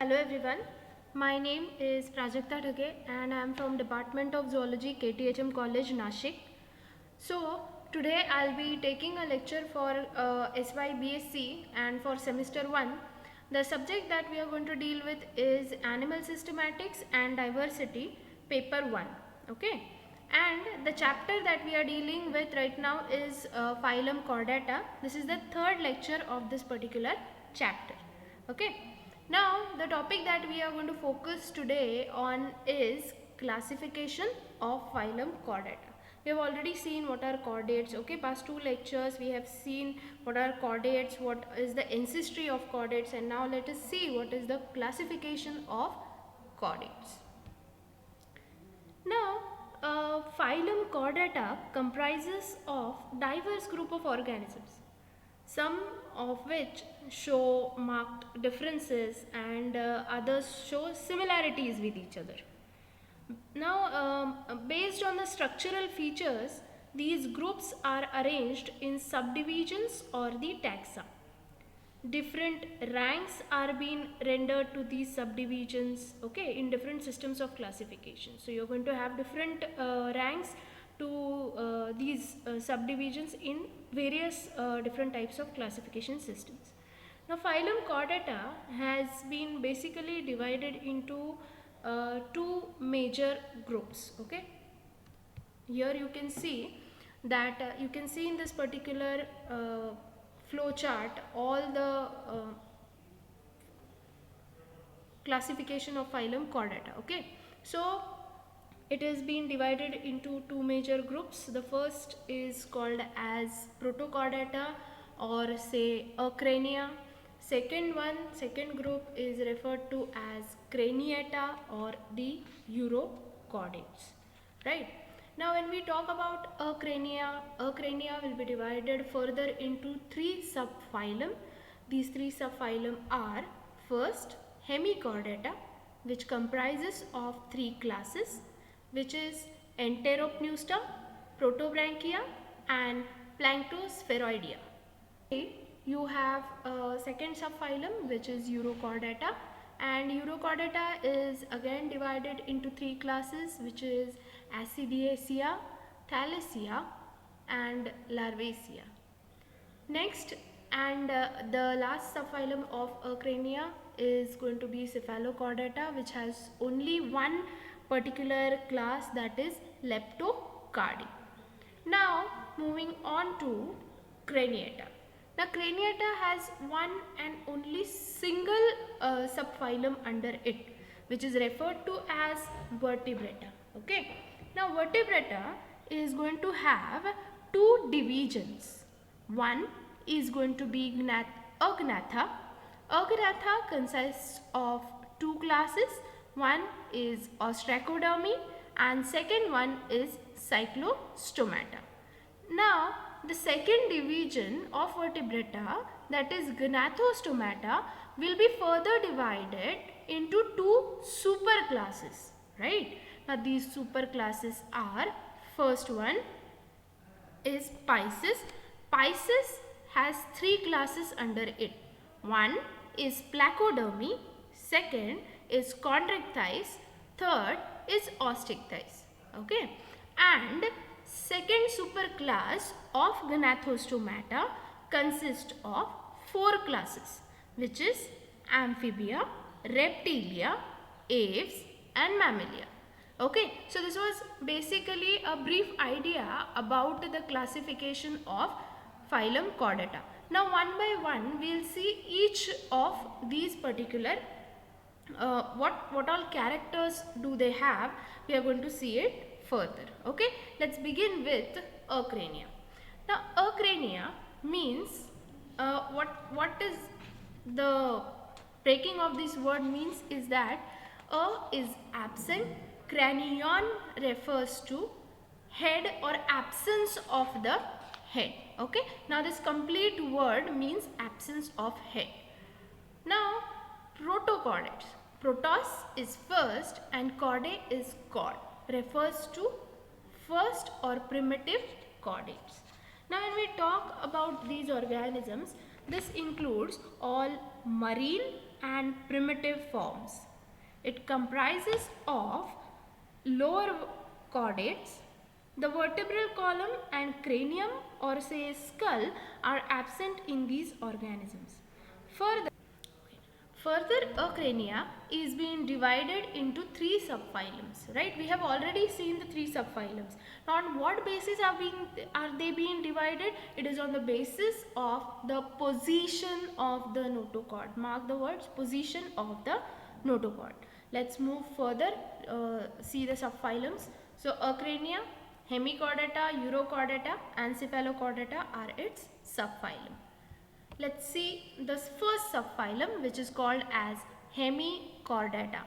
Hello everyone, my name is Prajakta Dhage and I am from Department of Zoology, KTHM College, Nashik. So today I'll be taking a lecture for SYBSc and for semester 1. The subject that we are going to deal with is Animal Systematics and Diversity, paper 1. Okay, and the chapter that we are dealing with right now is Phylum Chordata. This is the third lecture of this particular chapter. Okay, now the topic that we are going to focus today on is classification of phylum Chordata. We have already seen what are chordates. Okay, past two lectures we have seen what are chordates, what is the ancestry of chordates, and now let us see what is the classification of chordates. Now, phylum Chordata comprises of diverse group of organisms, some of which show marked differences and others show similarities with each other. Now, based on the structural features, these groups are arranged in subdivisions or the taxa. Different ranks are being rendered to these subdivisions, okay, in different systems of classification. So you're going to have different ranks to these subdivisions in various different types of classification systems. Now phylum Chordata has been basically divided into two major groups. Okay, here you can see that you can see in this particular flow chart all the classification of phylum Chordata. Okay, so it is being divided into two major groups. The first is called as Protochordata or say Acrania. Second group is referred to as Craniata or the Urochordates, right? Now when we talk about Acrania will be divided further into three subphylum. These three subphylum are first Hemichordata, which comprises of three classes, which is Enteropneusta, Protobranchia and Planktospheroidea. You have a second subphylum which is Urochordata, and Urochordata is again divided into three classes, which is Acidiacea, Thalassia and Larvaceae. Next and the last subphylum of Acrania is going to be Cephalochordata, which has only one particular class, that is Leptocardi. Now moving on to Craniata. Now Craniata has one and only single subphylum under it, which is referred to as Vertebrata. Okay. Now Vertebrata is going to have two divisions. One is going to be Agnatha. Agnatha consists of two classes. One is Ostracodermy and second one is Cyclostomata. Now the second division of Vertebrata, that is Gnathostomata, will be further divided into two superclasses, right? Now these superclasses are, first one is Pisces. Pisces has three classes under it. One is Placodermy, second is Chondrichthyes, third is Osteichthyes. Okay, and second superclass of Gnathostomata consists of four classes, which is Amphibia, Reptilia, Aves and Mammalia. Okay, so this was basically a brief idea about the classification of phylum Chordata. Now one by one we will see each of these particular what all characters do they have. We are going to see it further. Okay, let's begin with Acrania. Now Acrania means what is the breaking of this word means is that A is absent, cranion refers to head or absence of the head. Okay, now this complete word means absence of head. Now protochordates. Protos is first and chordae is chord, refers to first or primitive chordates. Now when we talk about these organisms, this includes all marine and primitive forms. It comprises of lower chordates. The vertebral column and cranium or say skull are absent in these organisms. Further, Acrania is being divided into three subphylums, right? We have already seen the three subphylums. Now, on what basis are they being divided? It is on the basis of the position of the notochord. Mark the words, position of the notochord. Let's move further, see the subphylums. So, Acrania, Hemichordata, Urochordata and Cephalochordata are its subphylum. Let's see this first subphylum, which is called as Hemichordata.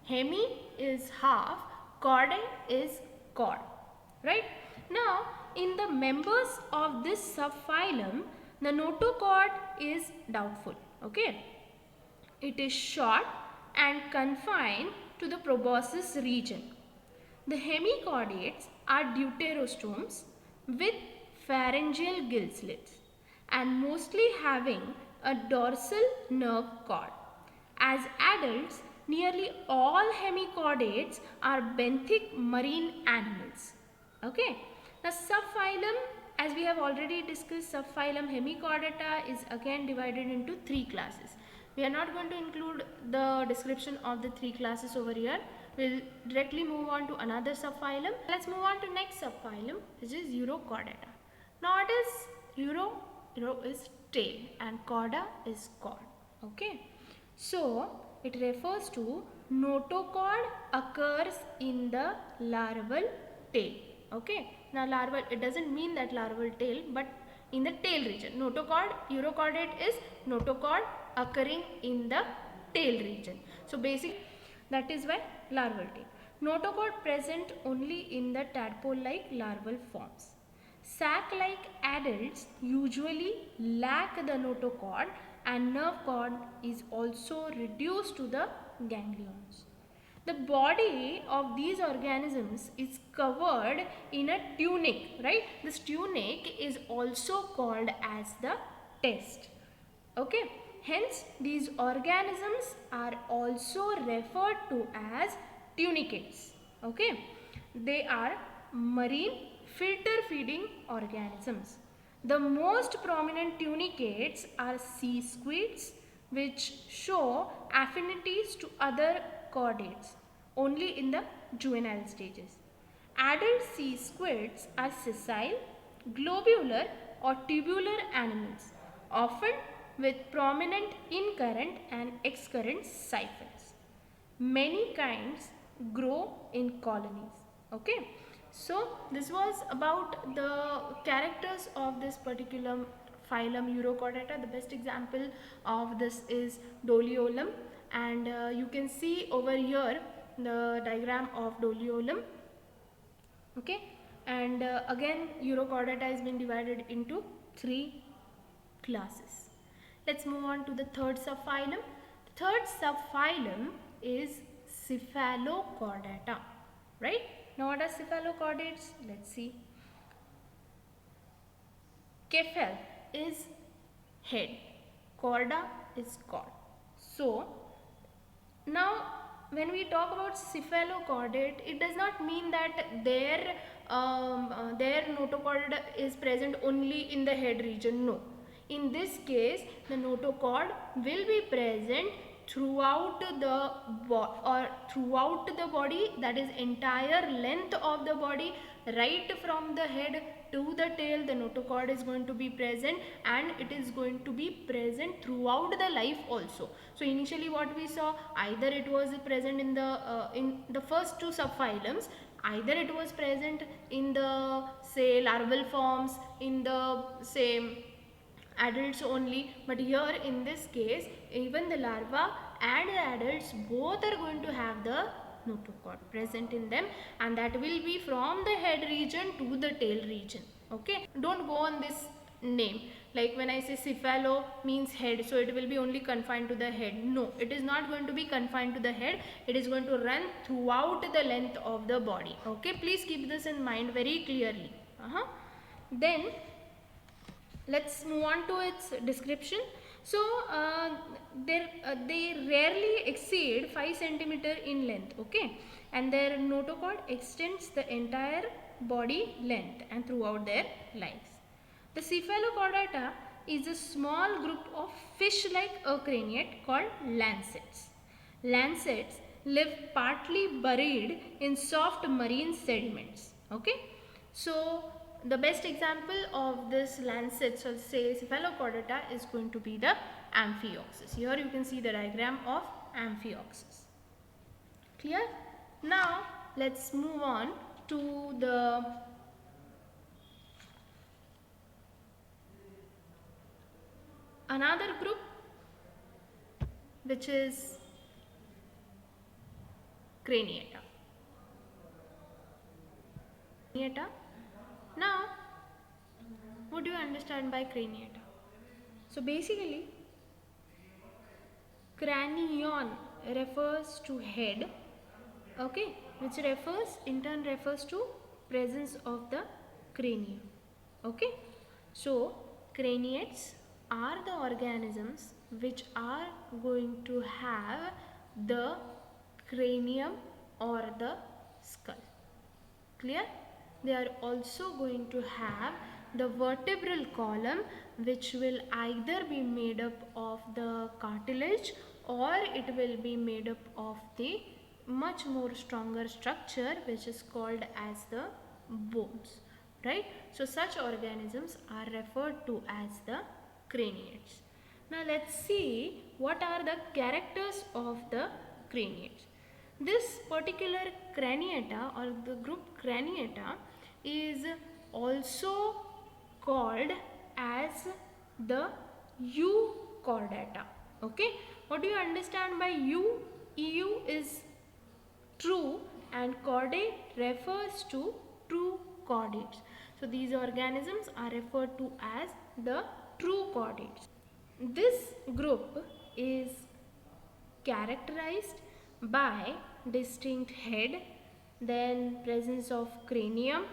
Hemi is half, chordae is chord, right? Now, in the members of this subphylum, the notochord is doubtful, okay? It is short and confined to the proboscis region. The hemichordates are deuterostomes with pharyngeal gill slits and mostly having a dorsal nerve cord. As adults, nearly all hemichordates are benthic marine animals. Okay. The subphylum, as we have already discussed, subphylum Hemichordata is again divided into three classes. We are not going to include the description of the three classes over here. We'll directly move on to another subphylum. Let's move on to next subphylum, which is Urochordata. Now what is Uro? Uro is tail and chorda is cord. Okay. So it refers to notochord occurs in the larval tail. Okay. Now larval, it doesn't mean that larval tail, but in the tail region. Notochord, urochordate is notochord occurring in the tail region. So basic, that is why larval tail. Notochord present only in the tadpole-like larval forms. Sac-like adults usually lack the notochord and nerve cord is also reduced to the ganglions. The body of these organisms is covered in a tunic, right? This tunic is also called as the test. Okay. Hence, these organisms are also referred to as tunicates. Okay. They are marine filter feeding organisms. The most prominent tunicates are sea squids, which show affinities to other chordates only in the juvenile stages. Adult sea squids are sessile, globular or tubular animals, often with prominent incurrent and excurrent siphons. Many kinds grow in colonies. Okay. So this was about the characters of this particular phylum Urochordata. The best example of this is Doliolum, and you can see over here the diagram of Doliolum. Okay, and again Urochordata has been divided into three classes. Let's move on to the third subphylum. The third subphylum is Cephalochordata, right? Now what are cephalochordates? Let's see. Cephal is head, chorda is cord. So now when we talk about cephalochordate, it does not mean that their notochord is present only in the head region. No. In this case, the notochord will be present throughout the body, that is entire length of the body, right from the head to the tail. The notochord is going to be present, and it is going to be present throughout the life also. So initially what we saw, either it was present in the first two subphylums, either it was present in the say larval forms, in the same adults only, but here in this case even the larva and the adults both are going to have the notochord present in them, and that will be from the head region to the tail region. Okay, don't go on this name, like when I say cephalo means head, so it will be only confined to the head. No, it is not going to be confined to the head, it is going to run throughout the length of the body. Okay, please keep this in mind very clearly. Then let's move on to its description. So they rarely exceed 5 centimeter in length, okay, and their notochord extends the entire body length and throughout their lives. The cephalochordata is a small group of fish-like craniate called lancets. Lancets live partly buried in soft marine sediments. Okay, so the best example of this lancets or say cephalochordata is going to be the Amphioxus. Here you can see the diagram of Amphioxus. Clear? Now let's move on to the another group, which is Craniata. Now, what do you understand by craniata? So basically, cranion refers to head, okay, which in turn refers to presence of the cranium, okay. So craniates are the organisms which are going to have the cranium or the skull. Clear? They are also going to have the vertebral column, which will either be made up of the cartilage or it will be made up of the much more stronger structure which is called as the bones, right? So such organisms are referred to as the craniates. Now let's see what are the characters of the craniates. This particular craniata or the group craniata is also called as the euchordata. Okay, what do you understand by eu? Eu is true and chordate refers to true chordates. So these organisms are referred to as the true chordates. This group is characterized by distinct head, then presence of cranium,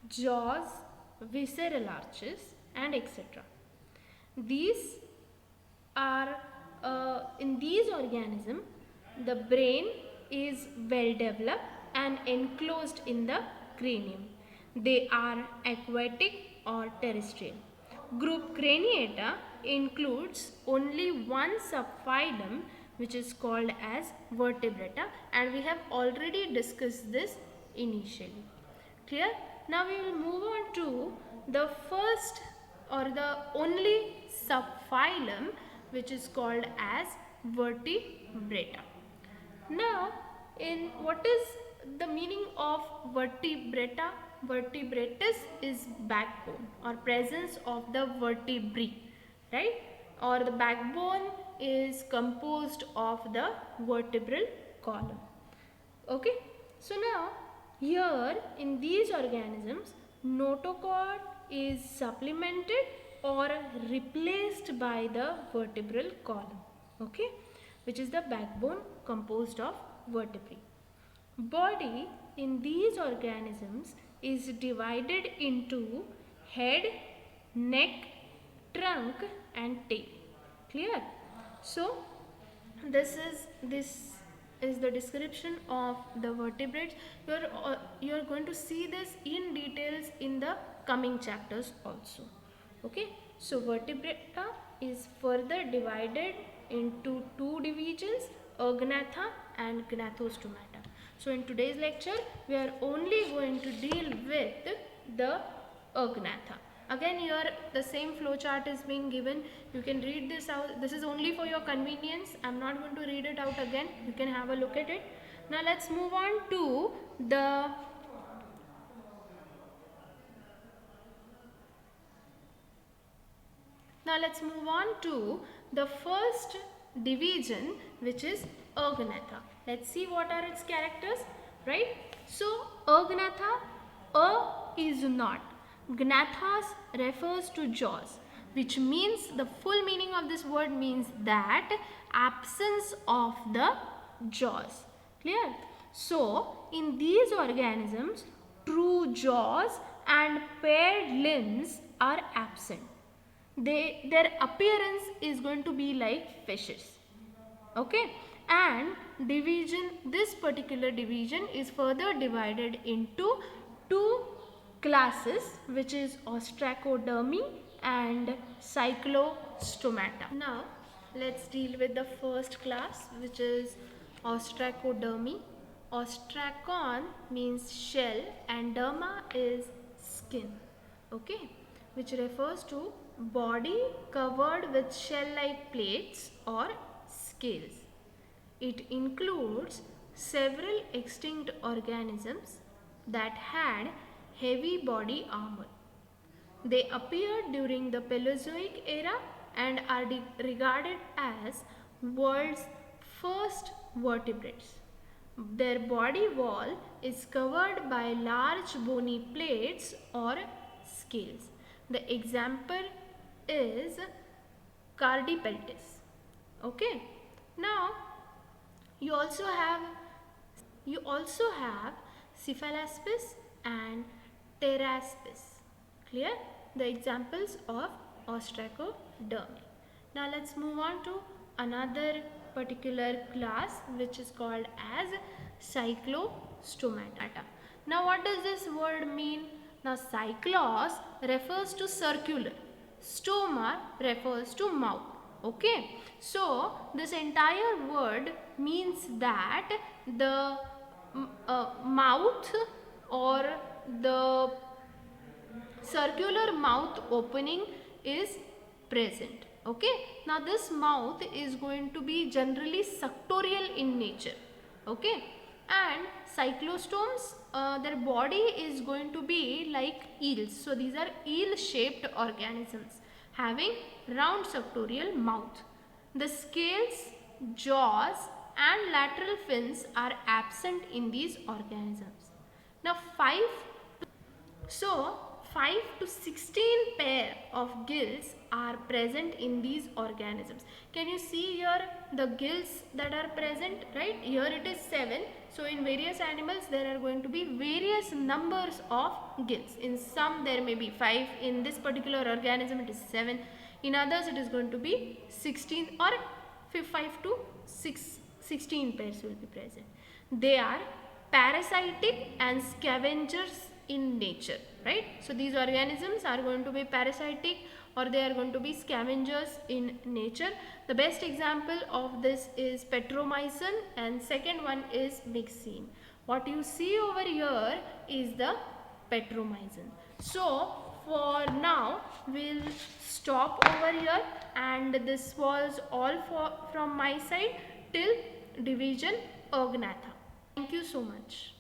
jaws, visceral arches, and etc. These are in these organisms, the brain is well developed and enclosed in the cranium. They are aquatic or terrestrial. Group Craniata includes only one subphylum, which is called as vertebrata, and we have already discussed this initially. Clear? Now we will move on to the first or the only subphylum, which is called as vertebrata. Now, in what is the meaning of vertebrata? Vertebratus is backbone or presence of the vertebrae, right? Or the backbone is composed of the vertebral column. Okay, so now here in these organisms, notochord is supplemented or replaced by the vertebral column, okay, which is the backbone composed of vertebrae. Body in these organisms is divided into head, neck, trunk and tail. Clear? So this is the description of the vertebrates. You are going to see this in details in the coming chapters also. Okay, so vertebrata is further divided into two divisions, agnatha and gnathostomata. So in today's lecture we are only going to deal with the agnatha. Again here the same flow chart is being given. You can read this out. This is only for your convenience. I am not going to read it out again. You can have a look at it. Now let's move on to the first division, which is agnatha. Let's see what are its characters, right? So agnatha, is not. Gnathas refers to jaws, which means the full meaning of this word means that absence of the jaws. Clear? So in these organisms, true jaws and paired limbs are absent. their appearance is going to be like fishes. Okay, and this particular division is further divided into two classes, which is ostracodermy and cyclostomata. Now let's deal with the first class, which is ostracodermy. Ostracon means shell and derma is skin, okay, which refers to body covered with shell-like plates or scales. It includes several extinct organisms that had heavy body armor. They appeared during the Paleozoic era and are regarded as world's first vertebrates. Their body wall is covered by large bony plates or scales. The example is Cardipeltis. Okay. Now you also have Cephalaspis and Pteraspis. Clear? The examples of ostracodermy. Now let's move on to another particular class, which is called as cyclostomata. Now what does this word mean? Now cyclos refers to circular, stoma refers to mouth. Okay, so this entire word means that the mouth or the circular mouth opening is present. Okay, now this mouth is going to be generally suctorial in nature. Okay, and cyclostomes, their body is going to be like eels. So these are eel shaped organisms having round suctorial mouth. The scales, jaws and lateral fins are absent in these organisms. Now 5 to 16 pair of gills are present in these organisms. Can you see here the gills that are present, right? Here it is 7. So in various animals there are going to be various numbers of gills. In some there may be 5. In this particular organism it is 7. In others it is going to be 16 or 5 to 16 pairs will be present. They are parasitic and scavengers in nature, right? So these organisms are going to be parasitic or they are going to be scavengers in nature. The best example of this is Petromycin and second one is Myxine. What you see over here is the Petromycin. So for now we'll stop over here, and this was all from my side till division Agnatha. Thank you so much.